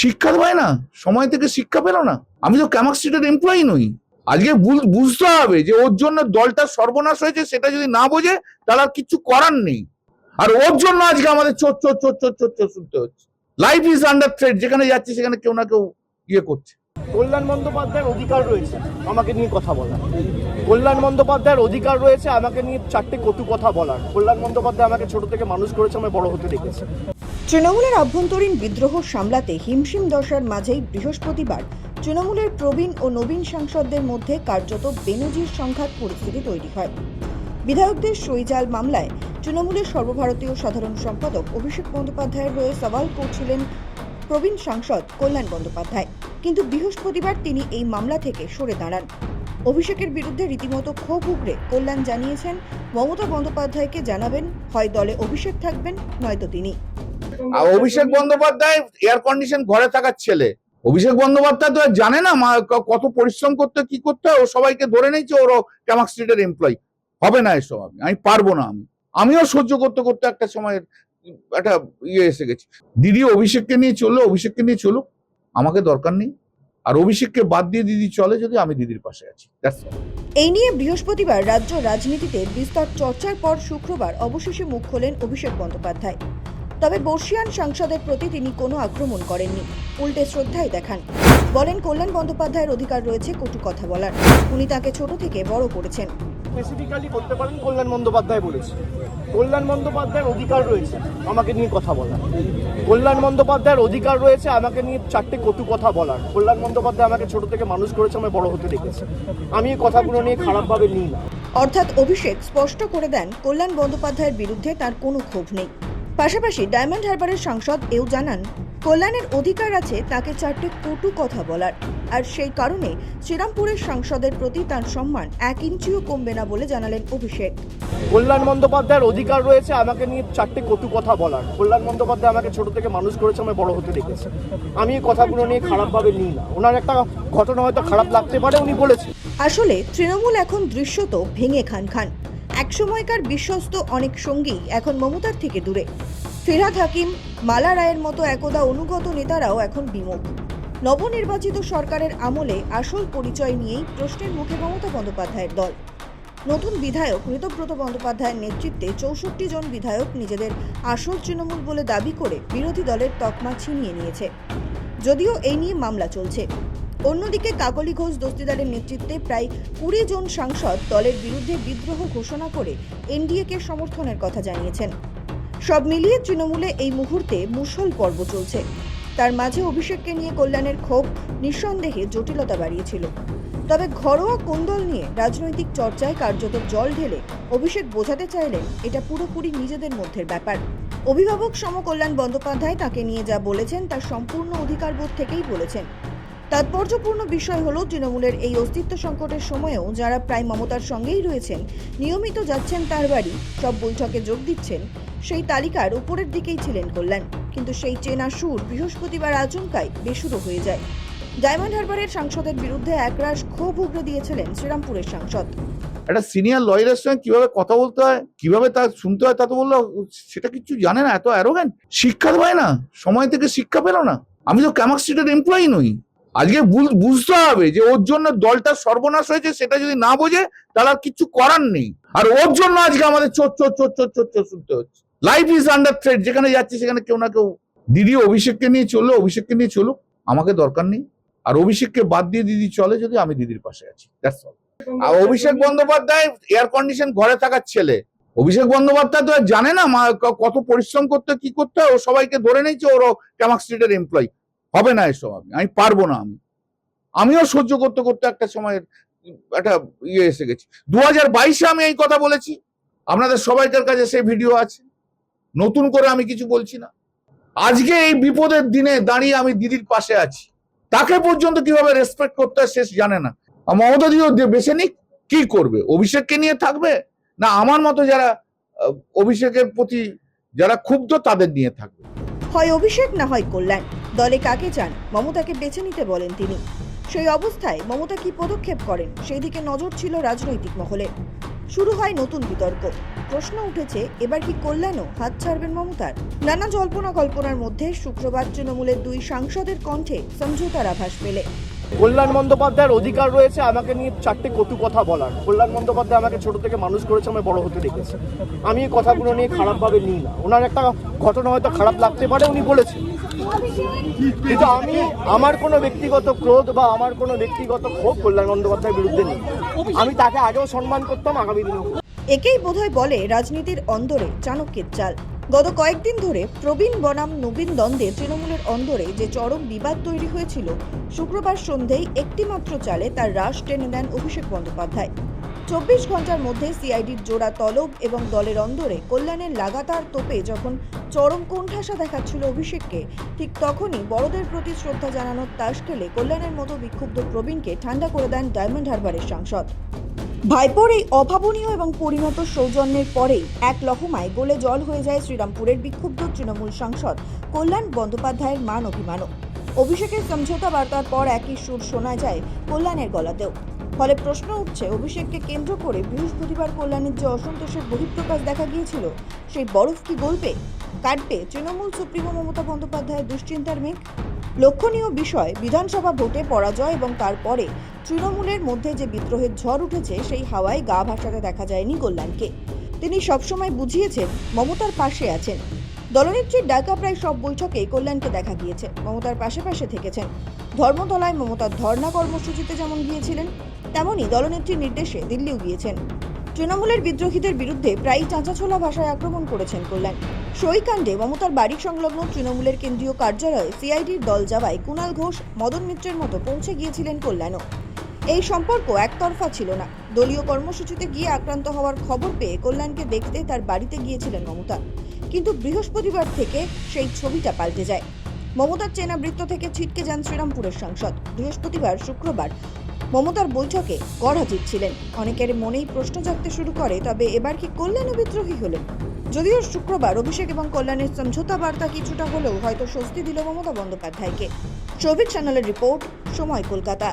শিক্ষা হয় না, সময় থেকে শিক্ষা পেল না। আমি তো ক্যামাক স্ট্রিটের এমপ্লয়ি নই। আজকে বুঝতে হবে যে ওর জন্য দলটা সর্বনাশ হয়েছে, সেটা যদি না বোঝে তাহলে আর কিছু করার নেই। আর ওর জন্য আজকে আমাদের চোর চোর চোর চোর চোর চোর শুনতে হচ্ছে। Life is under threat. যেখানে যাচ্ছে সেখানে কেউ না কেউ ইয়ে করছে। কল্যাণ বন্দ্যোপাধ্যায়ের অধিকার রয়েছে আমাকে নিয়ে কথা বলার। কল্যাণ বন্দ্যোপাধ্যায়ের অধিকার রয়েছে আমাকে নিয়ে চারটে কটু কথা বলার। কল্যাণ বন্দ্যোপাধ্যায় আমাকে ছোট থেকে মানুষ করেছে, আমি বড় হতে দেখেছি। তৃণমূলের অভ্যন্তরীণ বিদ্রোহ সামলাতে হিমশিম দশার মাঝেই বৃহস্পতিবার তৃণমূলের প্রবীণ ও নবীন সাংসদদের মধ্যে কার্যত বেনজির সংঘাত পরিস্থিতি তৈরি হয়। বিধায়কদের সইজাল মামলায় তৃণমূলের সর্বভারতীয় সাধারণ সম্পাদক অভিষেক বন্দ্যোপাধ্যায়ের হয়ে সওয়াল করছিলেন প্রবীণ সাংসদ কল্যাণ বন্দ্যোপাধ্যায়, কিন্তু বৃহস্পতিবার তিনি এই মামলা থেকে সরে দাঁড়ান। অভিষেকের বিরুদ্ধে রীতিমতো ক্ষোভ উগরে কল্যাণ জানিয়েছেন মমতা বন্দ্যোপাধ্যায়কে জানাবেন হয় দলে অভিষেক থাকবেন নয়তো তিনি। অভিষেক বন্দ্যোপাধ্যায় এয়ার কন্ডিশন ঘরে থাকার ছেলে। অভিষেক বন্দ্যোপাধ্যায় তো জানে না কত পরিশ্রম করতে কি করতে হয়। ও সবাইকে ধরে নিয়েছে ওর ক্যামাক স্ট্রিটের এমপ্লয়ি। হবে না এসব, আমি পারবো না। আমিও সহ্য করতে করতে একটা সময়ের একটা ইয়ে এসে গেছি। দিদি অভিষেককে নিয়ে চললো, অভিষেককে নিয়ে চলুক, আমাকে দরকার নেই। আর অভিষেককে বাদ দিয়ে দিদি চলে যদি, আমি দিদির পাশে আছি। এই নিয়ে বৃহস্পতিবার রাজ্য রাজনীতিতে বিস্তর চর্চার পর শুক্রবার অবশেষে মুখ খোলেন অভিষেক বন্দ্যোপাধ্যায়। তবে বর্ষীয়ান সাংসদের প্রতি তিনি কোনো আক্রমণ করেননি, উল্টে শ্রদ্ধাই দেখান। বলেন কল্যাণ বন্দ্যোপাধ্যায়ের অধিকার রয়েছে কটু কথা বলার। উনি তাকে ছোট থেকে বড় করেছেন। স্পেসিফিক্যালি করতে পারেন কল্যাণ বন্দ্যোপাধ্যায় বলেছে। কল্যাণ বন্দ্যোপাধ্যায়ের অধিকার রয়েছে আমাকে নিয়ে কথা বলার। কল্যাণ বন্দ্যোপাধ্যায়ের অধিকার রয়েছে আমাকে নিয়ে চারটে কটু কথা বলার। কল্যাণ বন্দ্যোপাধ্যায় আমাকে ছোট থেকে মানুষ করেছে, আমি বড় হতে দেখেছি। আমি এই কথাগুলো নিয়ে খারাপভাবে নিই না। অর্থাৎ অভিষেক স্পষ্ট করে দেন কল্যাণ বন্দ্যোপাধ্যায়ের বিরুদ্ধে তার কোনো ক্ষোভ নেই। পাশাপাশি ডায়মন্ড হারবারের সাংসদ এও জানান কল্যাণের অধিকার আছে তাকে চারটে কটু কথা বলার, আর সেই কারণে শ্রীরামপুরের সাংসদের প্রতি তার সম্মান 1 ইঞ্চিও কমবে না বলে জানালেন অভিষেক। কল্যাণ বন্দ্যোপাধ্যায়ের অধিকার রয়েছে আমাকে নিয়ে চারটে কটু কথা বলার। কল্যাণ বন্দ্যোপাধ্যায় আমাকে ছোট থেকে মানুষ করেছে, আমি বড় হতে দেখেছি। আমি এই কথাগুলো নিয়ে খারাপভাবে নিই না। ওনার একটা ঘটনা হয়তো খারাপ লাগতে পারে, উনি বলেছেন। আসলে তৃণমূল এখন দৃশ্যত ভেঙে খান খান। একসময়কার বিশ্বস্ত অনেক সঙ্গী এখন মমতার থেকে দূরে। ফিরহাদ হাকিম, মালা রায়ের মতো একদা অনুগত নেতারাও এখন বিমুখ। নবনির্বাচিত সরকারের আমলে আসল পরিচয় নিয়েই প্রশ্নের মুখে মমতা বন্দ্যোপাধ্যায়ের দল। নতুন বিধায়ক ঋতব্রত বন্দ্যোপাধ্যায়ের নেতৃত্বে 64 জন বিধায়ক নিজেদের আসল তৃণমূল বলে দাবি করে বিরোধী দলের তকমা ছিনিয়ে নিয়েছে, যদিও এই নিয়ে মামলা চলছে। অন্যদিকে কাকলি ঘোষ দস্তিদারের নেতৃত্বে প্রায় 20 জন সাংসদ দলের বিরুদ্ধে বিদ্রোহ ঘোষণা করে এনডিএকে সমর্থনের কথা জানিয়েছেন। সব মিলিয়ে তৃণমূলে এই মুহূর্তে মুষল পর্ব চলছে। তার মাঝে অভিষেককে নিয়ে কল্যাণের ক্ষোভ নিঃসন্দেহে জটিলতা বাড়িয়েছিল। তবে ঘরোয়া কোন্দল নিয়ে রাজনৈতিক চর্চায় কার্যত জল ঢেলে অভিষেক বোঝাতে চাইলেন এটা পুরোপুরি নিজেদের মধ্যের ব্যাপার। অভিভাবক সম কল্যাণ বন্দ্যোপাধ্যায় তাকে নিয়ে যা বলেছেন তার সম্পূর্ণ অধিকারবোধ থেকেই বলেছেন। তাৎপর্যপূর্ণ বিষয় হলো তৃণমূলের এই অস্তিত্ব সংকটের সময়েও যারা প্রায় মমতার সঙ্গেই রয়েছেন, নিয়মিত যাচ্ছেন তার বাড়ি, সব বৈঠকে যোগ দিচ্ছেন, সেই তালিকার উপরের দিকেই ছিলেন কল্যাণ। কিন্তু সেই চেনা সুর বৃহস্পতিবার আচমকাই বেসুরো হয়ে যায়। ডায়মন্ড হারবারের সাংসদের বিরুদ্ধে একরাশ ক্ষোভ উগরে দিয়েছিলেন শ্রীরামপুরের সাংসদ। একটা সিনিয়র লয়ারের সঙ্গে কিভাবে কথা বলতে হয়, কিভাবে তা শুনতে হয়, তা তো বললো সেটা কিছু জানে না। এত অ্যারোগ্যান্ট। শিক্ষা হয় না, সময় থেকে শিক্ষা পেল না। আমি তো ক্যামাক স্ট্রিটের এমপ্লয়ি নই। আজকে বুঝতে হবে যে ওর জন্য দলটা সর্বনাশ হয়েছে, সেটা যদি না বোঝে তাহলে আর কিছু করার নেই। আর ওর জন্য আজকে আমাদের চোর চোর চোর চোর চোর চোর শুনতে হচ্ছে। Life is under threat. যেখানে যাচ্ছে সেখানে কেউ না কেউ। দিদি অভিষেককে নিয়ে চললো, অভিষেককে নিয়ে চলুক, আমাকে দরকার নেই। আর অভিষেককে বাদ দিয়ে দিদি চলে যদি, আমি দিদির পাশে আছি। আর অভিষেক বন্দ্যোপাধ্যায় এয়ার কন্ডিশন ঘরে থাকার ছেলে। অভিষেক বন্দ্যোপাধ্যায় তো জানে না কত পরিশ্রম করতে কি করতে হয়। ও সবাইকে ধরে নিয়েছে ওর ক্যামাক স্ট্রিটের এমপ্লয়ি। হবে না এসব, আমি পারবো না। আমিও সহ্য করতে করতে একটা সময়ের একটা ইয়ে এসে গেছি। 2022-এ আমি এই কথা বলেছি, আপনাদের সবাইকার কাছে সেই ভিডিও আছে। নতুন করে আমি কিছু বলছি না। আজকে এই বিপদের দিনে দাঁড়িয়ে আমি দিদির পাশে আছি। তাকে পর্যন্ত কিভাবে রেসপেক্ট করতে হয় শেষ জানে না। মমতা দিদিও বেছে নিক, কি করবে? অভিষেককে নিয়ে থাকবে না আমার মতো যারা অভিষেকের প্রতি যারা ক্ষুব্ধ তাদের নিয়ে থাকবে? হয় অভিষেক না হয় কল্যাণ। দলে কাকে চান মমতাকে বেছে নিতে বলেন তিনি। সেই অবস্থায় মমতা কি পদক্ষেপ করেন সেই দিকে নজর ছিল রাজনৈতিক মহলে। শুরু হয় নতুন বিতর্ক। প্রশ্ন উঠেছে, এবার কি কল্যাণও হাত ছাড়বেন মমতার? নানা জল্পনা কল্পনার মধ্যে শুক্রবার তৃণমূলের 2 সাংসদের কণ্ঠে সমঝোতার আভাস মেলে। কল্যাণ বন্দ্যোপাধ্যায়ের অধিকার রয়েছে আমাকে নিয়ে 4টে কটু কথা বলার। কল্যাণ বন্দ্যোপাধ্যায় আমাকে ছোট থেকে মানুষ করেছে, আমি বড় হতে দেখেছি। আমি এই কথাগুলো নিয়ে খারাপভাবে নিই না। ওনার একটা ঘটনা হয়তো খারাপ লাগতে পারে, উনি বলেছেন, কিন্তু আমি আমার কোনো ব্যক্তিগত ক্রোধ বা আমার কোনো ব্যক্তিগত ক্ষোভ কল্যাণ বন্দ্যোপাধ্যায়ের বিরুদ্ধে নেই। আমি তাকে আগেও সম্মান করতাম, আগামী দিনেও। একেই বোধহয় বলে রাজনীতির অন্দরে চাণক্যের চাল। গত কয়েকদিন ধরে প্রবীণ বনাম নবীন দ্বন্দ্বে তৃণমূলের অন্দরে যে চরম বিবাদ তৈরি হয়েছিল, শুক্রবার সন্ধেয় একটি মাত্র চালে তার রাশ টেনে দেন অভিষেক বন্দ্যোপাধ্যায়। 24 ঘন্টার মধ্যে সিআইডির জোড়া তলব এবং দলের অন্দরে কল্যাণের লাগাতার তোপে যখন চরম কোণঠাসা দেখাচ্ছিল অভিষেককে, ঠিক তখনই বড়দের প্রতি শ্রদ্ধা জানানোর তাস খেলে কল্যাণের মতো বিক্ষুব্ধ প্রবীণকে ঠান্ডা করে দেন ডায়মন্ড হারবারের সাংসদ। ভাইপোর এই অভাবনীয় এবং পরিণত সৌজন্যের পরেই এক লহমায় গোলে জল হয়ে যায় শ্রীরামপুরের বিক্ষুব্ধ তৃণমূল সাংসদ কল্যাণ বন্দ্যোপাধ্যায়ের মান অভিমানও। অভিষেকের সমঝোতা বার্তার পর একই সুর শোনা যায় কল্যাণের গলাতেও। ফলে প্রশ্ন উঠছে, অভিষেককে কেন্দ্র করে বৃহস্পতিবার কল্যাণের যে অসন্তোষের বহিঃপ্রকাশ দেখা গিয়েছিল, সেই বরফ কি গলবে? কাটবে তৃণমূল সুপ্রিমো মমতা বন্দ্যোপাধ্যায়ের দুশ্চিন্তার মেঘ? লক্ষণীয় বিষয়, বিধানসভা ভোটে পরাজয় এবং তারপরে তৃণমূলের মধ্যে যে বিদ্রোহের ঝড় উঠেছে, সেই হাওয়ায় গা ভাসাতে দেখা যায়নি কল্যাণকে। তিনি সবসময় বুঝিয়েছেন মমতার পাশে আছেন। দলনেত্রীর ডাকা প্রায় সব বৈঠকে কল্যাণকে দেখা গিয়েছে, মমতার পাশে পাশে থেকেছেন। ধর্মতলায় মমতার ধর্ণা কর্মসূচিতে যেমন গিয়েছিলেন, তেমনই দলনেত্রীর নির্দেশে দিল্লিও গিয়েছেন। তৃণমূলের বিদ্রোহীদের বিরুদ্ধে প্রায়ই চাঁচাছোলা ভাষায় আক্রমণ করেছেন কল্যাণ। সইকাণ্ডে মমতার বাড়ি সংলগ্ন তৃণমূলের কেন্দ্রীয় কার্যালয়ে সিআইডির দল যাওয়ায় কুণাল ঘোষ, মদন মিত্রের মতো পৌঁছে গিয়েছিলেন কল্যাণও। এই সম্পর্ক একতরফা ছিল না। দলীয় কর্মসূচিতে গিয়ে আক্রান্ত হওয়ার খবর পেয়ে কল্যাণকে দেখতে তার বাড়িতে গিয়েছিলেন মমতা। কিন্তু বৃহস্পতিবার থেকে সেই ছবিটা পাল্টে যায়। মমতার চেনা বৃত্ত থেকে ছিটকে যান শ্রীরামপুরের সাংসদ। বৃহস্পতিবার শুক্রবার মমতার বৈঠকে গড়হাজির ছিলেন। অনেকের মনেই প্রশ্ন জাগতে শুরু করে, তবে এবার কি কল্যাণও বিদ্রোহী হলেন? যদিও শুক্রবার অভিষেক এবং কল্যাণের সমঝোতা বার্তা কিছুটা হলেও হয়তো স্বস্তি দিল মমতা বন্দ্যোপাধ্যায়কে। 24 চ্যানেলের রিপোর্ট, সময়, কলকাতা।